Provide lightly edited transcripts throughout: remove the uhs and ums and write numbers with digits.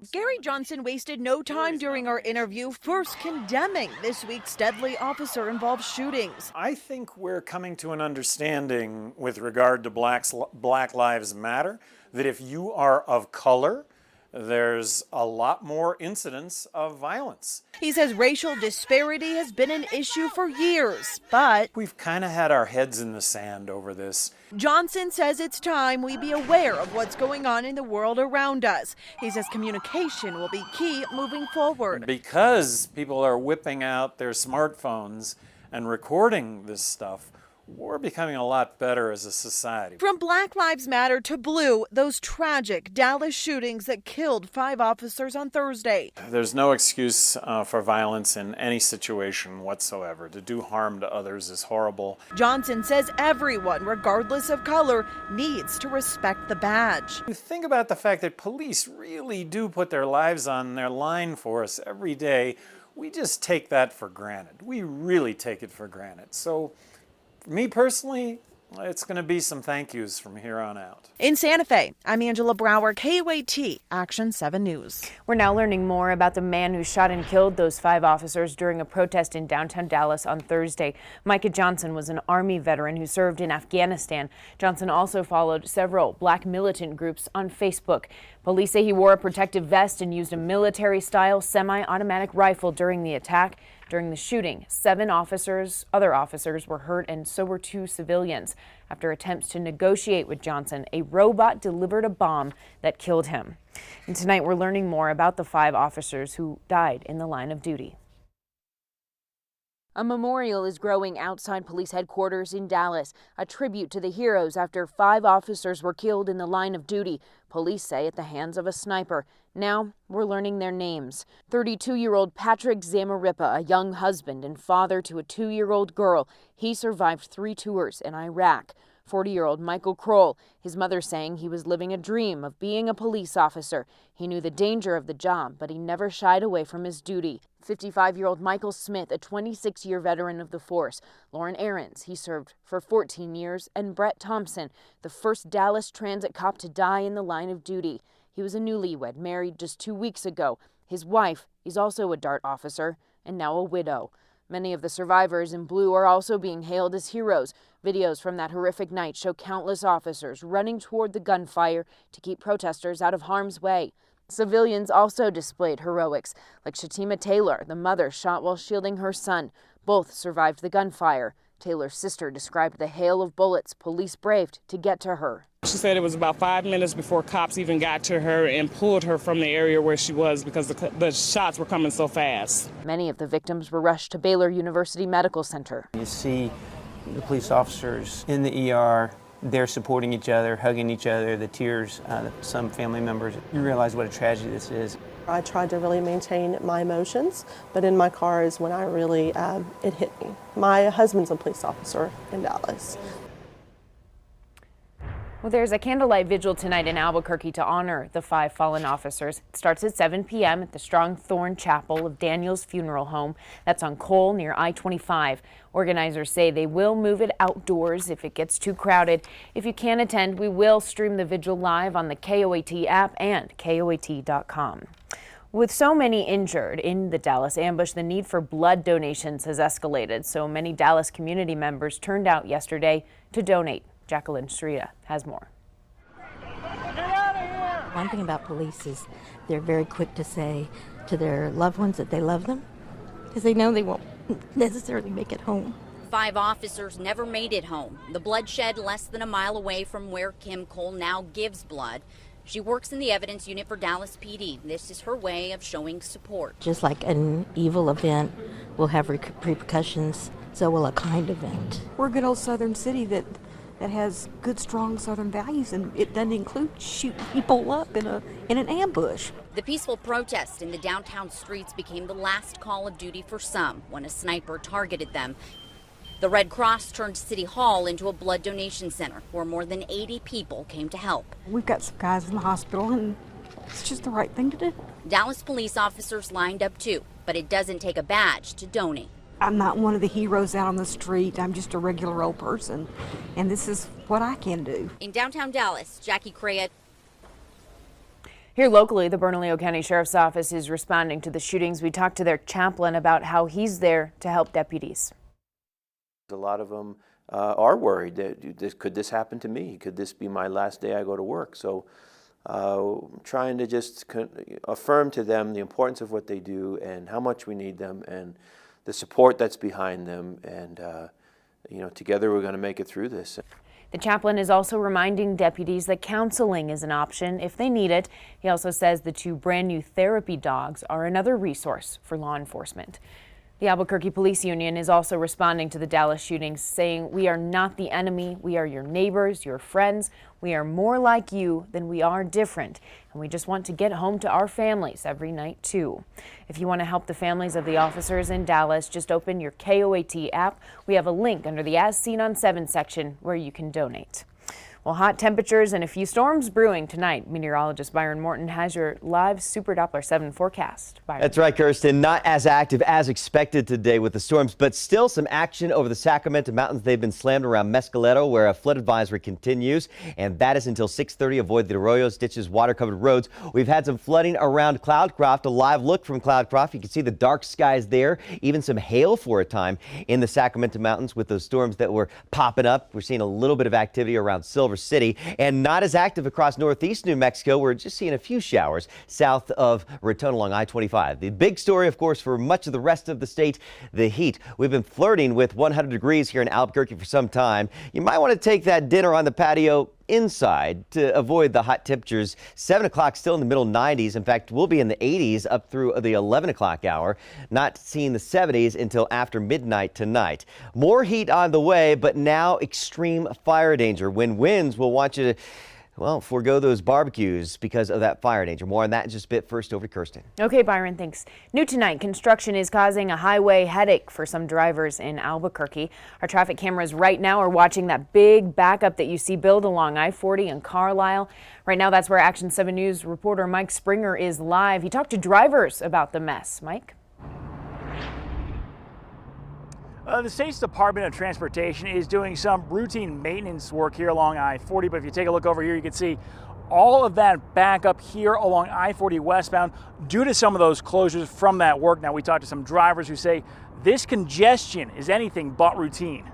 Gary Johnson wasted no time during our interview, first condemning this week's deadly officer-involved shootings. I think we're coming to an understanding with regard to Black Lives Matter, that if you are of color, there's a lot more incidents of violence. He says racial disparity has been an issue for years, but we've kind of had our heads in the sand over this. Johnson says it's time we be aware of what's going on in the world around us. He says communication will be key moving forward. Because people are whipping out their smartphones and recording this stuff, we're becoming a lot better as a society. From Black Lives Matter to Blue, those tragic Dallas shootings that killed 5 officers on Thursday. There's no excuse for violence in any situation whatsoever. To do harm to others is horrible. Johnson says everyone, regardless of color, needs to respect the badge. You think about the fact that police really do put their lives on their line for us every day. We just take that for granted. We really take it for granted. So, for me personally, it's going to be some thank yous from here on out. In Santa Fe, I'm Angela Brower, KOAT, Action 7 News. We're now learning more about the man who shot and killed those 5 officers during a protest in downtown Dallas on Thursday. Micah Johnson was an Army veteran who served in Afghanistan. Johnson also followed several black militant groups on Facebook. Police say he wore a protective vest and used a military-style semi-automatic rifle during the attack. During the shooting, 7 other officers were hurt, and so were 2 civilians. After attempts to negotiate with Johnson, a robot delivered a bomb that killed him. And tonight we're learning more about the 5 officers who died in the line of duty. A memorial is growing outside police headquarters in Dallas, a tribute to the heroes after 5 officers were killed in the line of duty, police say at the hands of a sniper. Now we're learning their names. 32-year-old Patrick Zamarripa, a young husband and father to a 2-year-old girl. He survived 3 tours in Iraq. 40-year-old Michael Kroll, his mother saying he was living a dream of being a police officer. He knew the danger of the job, but he never shied away from his duty. 55-year-old Michael Smith, a 26-year veteran of the force. Lauren Ahrens, he served for 14 years. And Brett Thompson, the first Dallas transit cop to die in the line of duty. He was a newlywed, married just 2 weeks ago. His wife is also a DART officer and now a widow. Many of the survivors in blue are also being hailed as heroes. Videos from that horrific night show countless officers running toward the gunfire to keep protesters out of harm's way. Civilians also displayed heroics, like Shatima Taylor, the mother shot while shielding her son. Both survived the gunfire. Taylor's sister described the hail of bullets police braved to get to her. She said it was about 5 minutes before cops even got to her and pulled her from the area where she was because the shots were coming so fast. Many of the victims were rushed to Baylor University Medical Center. You see the police officers in the ER, they're supporting each other, hugging each other, the tears, some family members. You realize what a tragedy this is. I tried to really maintain my emotions, but in my car is when I really, it hit me. My husband's a police officer in Dallas. Well, there's a candlelight vigil tonight in Albuquerque to honor the 5 fallen officers. It starts at 7 p.m. at the Strong Thorn Chapel of Daniel's Funeral Home. That's on Cole near I-25. Organizers say they will move it outdoors if it gets too crowded. If you can't attend, we will stream the vigil live on the KOAT app and KOAT.com. With so many injured in the Dallas ambush, the need for blood donations has escalated. So many Dallas community members turned out yesterday to donate. Jacqueline Srita has more. One thing about police is they're very quick to say to their loved ones that they love them because they know they won't necessarily make it home. 5 officers never made it home. The bloodshed less than a mile away from where Kim Cole now gives blood. She works in the evidence unit for Dallas PD. This is her way of showing support. Just like an evil event will have repercussions, so will a kind event. We're a good old southern city that has good, strong southern values, and it doesn't include shooting people up in an ambush. The peaceful protest in the downtown streets became the last call of duty for some when a sniper targeted them. The Red Cross turned City Hall into a blood donation center where more than 80 people came to help. We've got some guys in the hospital, and it's just the right thing to do. Dallas police officers lined up too, but it doesn't take a badge to donate. I'm not one of the heroes out on the street. I'm just a regular old person, and this is what I can do. In downtown Dallas, Jackie Crea. Here locally, the Bernalillo County Sheriff's Office is responding to the shootings. We talked to their chaplain about how he's there to help deputies. A lot of them are worried that could this happen to me? Could this be my last day I go to work? So trying to just affirm to them the importance of what they do and how much we need them and the support that's behind them. And together we're going to make it through this. The chaplain is also reminding deputies that counseling is an option if they need it. He also says the 2 brand new therapy dogs are another resource for law enforcement. The Albuquerque Police Union is also responding to the Dallas shootings, saying we are not the enemy. We are your neighbors, your friends. We are more like you than we are different. And we just want to get home to our families every night, too. If you want to help the families of the officers in Dallas, just open your KOAT app. We have a link under the As Seen on 7 section where you can donate. Well, hot temperatures and a few storms brewing tonight. Meteorologist Byron Morton has your live Super Doppler 7 forecast. Byron. That's right, Kirsten. Not as active as expected today with the storms, but still some action over the Sacramento Mountains. They've been slammed around Mescaleto, where a flood advisory continues, and that is until 6:30. Avoid the arroyos, ditches, water-covered roads. We've had some flooding around Cloudcroft. A live look from Cloudcroft. You can see the dark skies there, even some hail for a time in the Sacramento Mountains with those storms that were popping up. We're seeing a little bit of activity around Silver City, and not as active across northeast New Mexico. We're just seeing a few showers south of Raton along I-25. The big story, of course, for much of the rest of the state, the heat. We've been flirting with 100 degrees here in Albuquerque for some time. You might want to take that dinner on the patio inside to avoid the hot temperatures. 7 o'clock still in the middle 90s. In fact, we'll be in the 80s up through the 11 o'clock hour, not seeing the 70s until after midnight tonight. More heat on the way, but now extreme fire danger. When winds will want you to, well, forego those barbecues because of that fire danger. More on that in just a bit. First, over to Kirsten. Okay, Byron, thanks. New tonight, construction is causing a highway headache for some drivers in Albuquerque. Our traffic cameras right now are watching that big backup that you see build along I-40 and Carlisle. Right now, that's where Action 7 News reporter Mike Springer is live. He talked to drivers about the mess. Mike? The state's Department of Transportation is doing some routine maintenance work here along I-40, but if you take a look over here, you can see all of that backup here along I-40 westbound due to some of those closures from that work. Now, we talked to some drivers who say this congestion is anything but routine.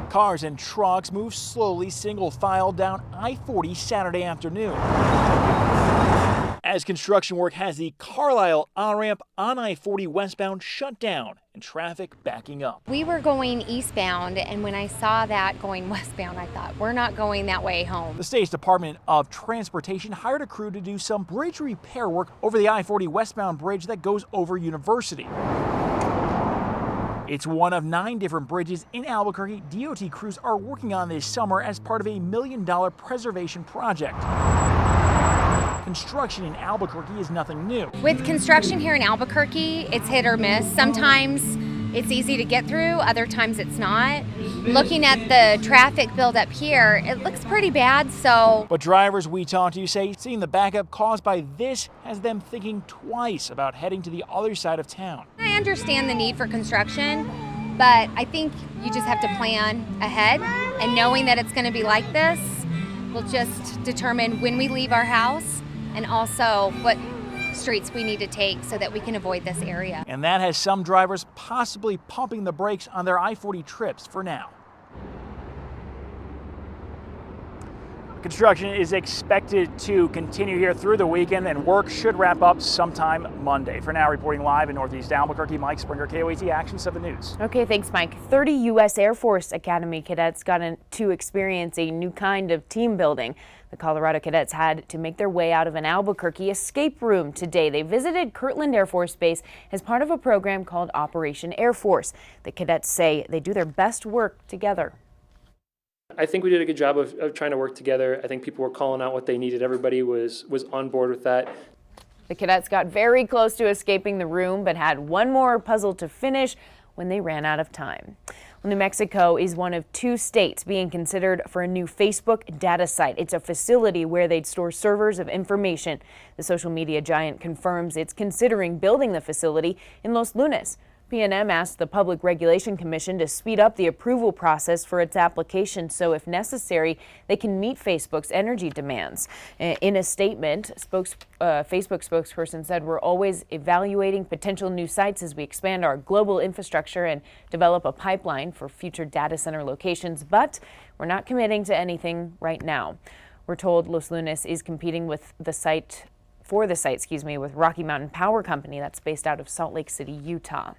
Cars and trucks move slowly, single file down I-40 Saturday afternoon, as construction work has the Carlisle on-ramp on I-40 westbound shut down and traffic backing up. We were going eastbound, and when I saw that going westbound, I thought, we're not going that way home. The state's Department of Transportation hired a crew to do some bridge repair work over the I-40 westbound bridge that goes over University. It's one of 9 different bridges in Albuquerque DOT crews are working on this summer as part of a $1 million preservation project. Construction in Albuquerque is nothing new. With construction here in Albuquerque, it's hit or miss. Sometimes it's easy to get through, other times it's not. Looking at the traffic buildup here, it looks pretty bad, so. But drivers we talked to say seeing the backup caused by this has them thinking twice about heading to the other side of town. I understand the need for construction, but I think you just have to plan ahead, and knowing that it's going to be like this will just determine when we leave our house and also what streets we need to take so that we can avoid this area. And that has some drivers possibly pumping the brakes on their I-40 trips for now. Construction is expected to continue here through the weekend, and work should wrap up sometime Monday. For now, reporting live in Northeast Albuquerque, Mike Springer, KOAT Action 7 News. Okay, thanks, Mike. 30 U.S. Air Force Academy cadets got to experience a new kind of team building. The Colorado cadets had to make their way out of an Albuquerque escape room today. They visited Kirtland Air Force Base as part of a program called Operation Air Force. The cadets say they do their best work together. I think we did a good job of trying to work together. I think people were calling out what they needed. Everybody was on board with that. The cadets got very close to escaping the room, but had one more puzzle to finish when they ran out of time. Well, New Mexico is one of 2 states being considered for a new Facebook data site. It's a facility where they'd store servers of information. The social media giant confirms it's considering building the facility in Los Lunas. PNM asked the Public Regulation Commission to speed up the approval process for its application so, if necessary, they can meet Facebook's energy demands. In a statement, Facebook spokesperson said, "We're always evaluating potential new sites as we expand our global infrastructure and develop a pipeline for future data center locations, but we're not committing to anything right now." We're told Los Lunas is competing with the site with Rocky Mountain Power Company that's based out of Salt Lake City, Utah.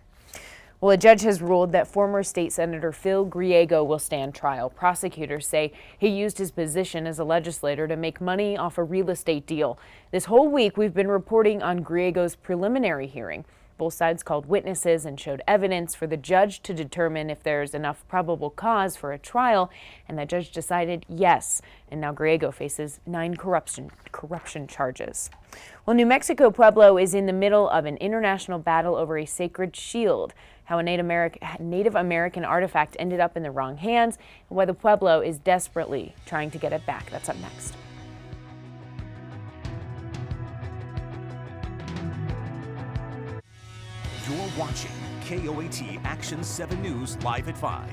Well, a judge has ruled that former state senator Phil Griego will stand trial. Prosecutors say he used his position as a legislator to make money off a real estate deal. This whole week, we've been reporting on Griego's preliminary hearing. Both sides called witnesses and showed evidence for the judge to determine if there's enough probable cause for a trial, and the judge decided yes. And now Griego faces 9 corruption charges. Well, New Mexico Pueblo is in the middle of an international battle over a sacred shield. How a Native American artifact ended up in the wrong hands, and why the Pueblo is desperately trying to get it back. That's up next. You're watching KOAT Action 7 News live at 5.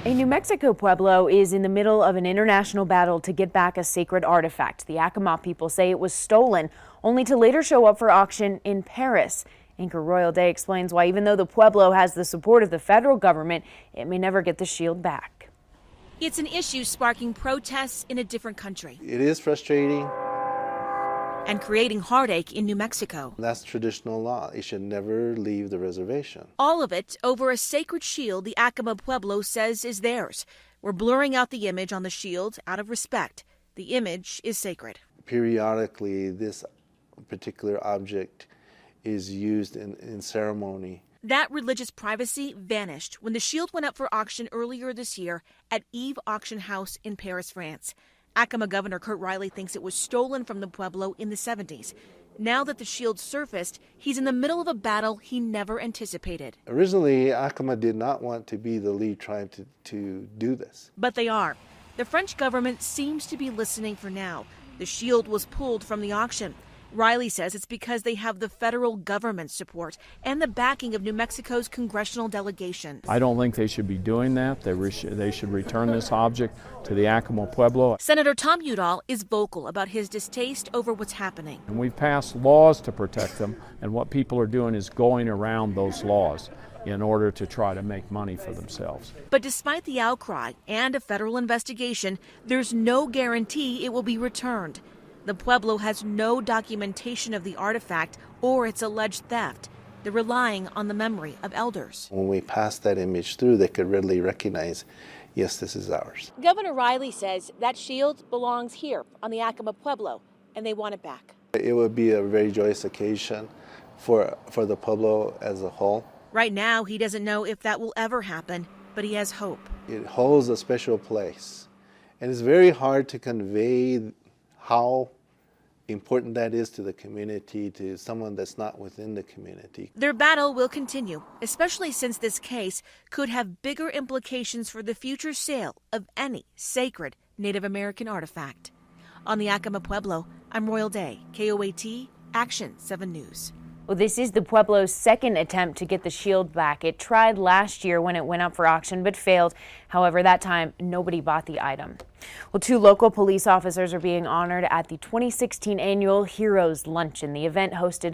A New Mexico Pueblo is in the middle of an international battle to get back a sacred artifact. The Yakima people say it was stolen, only to later show up for auction in Paris. Anchor Royal Day explains why, even though the Pueblo has the support of the federal government, it may never get the shield back. It's an issue sparking protests in a different country. It is frustrating. And creating heartache in New Mexico. That's traditional law. It should never leave the reservation. All of it over a sacred shield the Yakima Pueblo says is theirs. We're blurring out the image on the shield out of respect. The image is sacred. Periodically, this particular object is used in ceremony. That religious privacy vanished when the shield went up for auction earlier this year at Eve Auction House in Paris, France. Yakima Governor Kurt Riley thinks it was stolen from the Pueblo in the 70s. Now that the shield surfaced, he's in the middle of a battle he never anticipated. Originally, Yakima did not want to be the lead tribe to do this. But they are. The French government seems to be listening for now. The shield was pulled from the auction. Riley says it's because they have the federal government's support and the backing of New Mexico's congressional delegation. I don't think they should be doing that. They should return this object to the Yakima Pueblo. Senator Tom Udall is vocal about his distaste over what's happening. And we've passed laws to protect them, and what people are doing is going around those laws in order to try to make money for themselves. But despite the outcry and a federal investigation, there's no guarantee it will be returned. The Pueblo has no documentation of the artifact or its alleged theft. They're relying on the memory of elders. When we pass that image through, they could readily recognize, yes, this is ours. Governor Riley says that shield belongs here on the Yakima Pueblo, and they want it back. It would be a very joyous occasion for the Pueblo as a whole. Right now, he doesn't know if that will ever happen, but he has hope. It holds a special place, and it's very hard to convey how important that is to the community, to someone that's not within the community. Their battle will continue, especially since this case could have bigger implications for the future sale of any sacred Native American artifact. On the Yakima Pueblo, I'm Royal Day, KOAT, Action 7 News. Well, this is the Pueblo's second attempt to get the shield back. It tried last year when it went up for auction, but failed. However, that time, nobody bought the item. Well, 2 local police officers are being honored at the 2016 annual Heroes Luncheon. The event hosted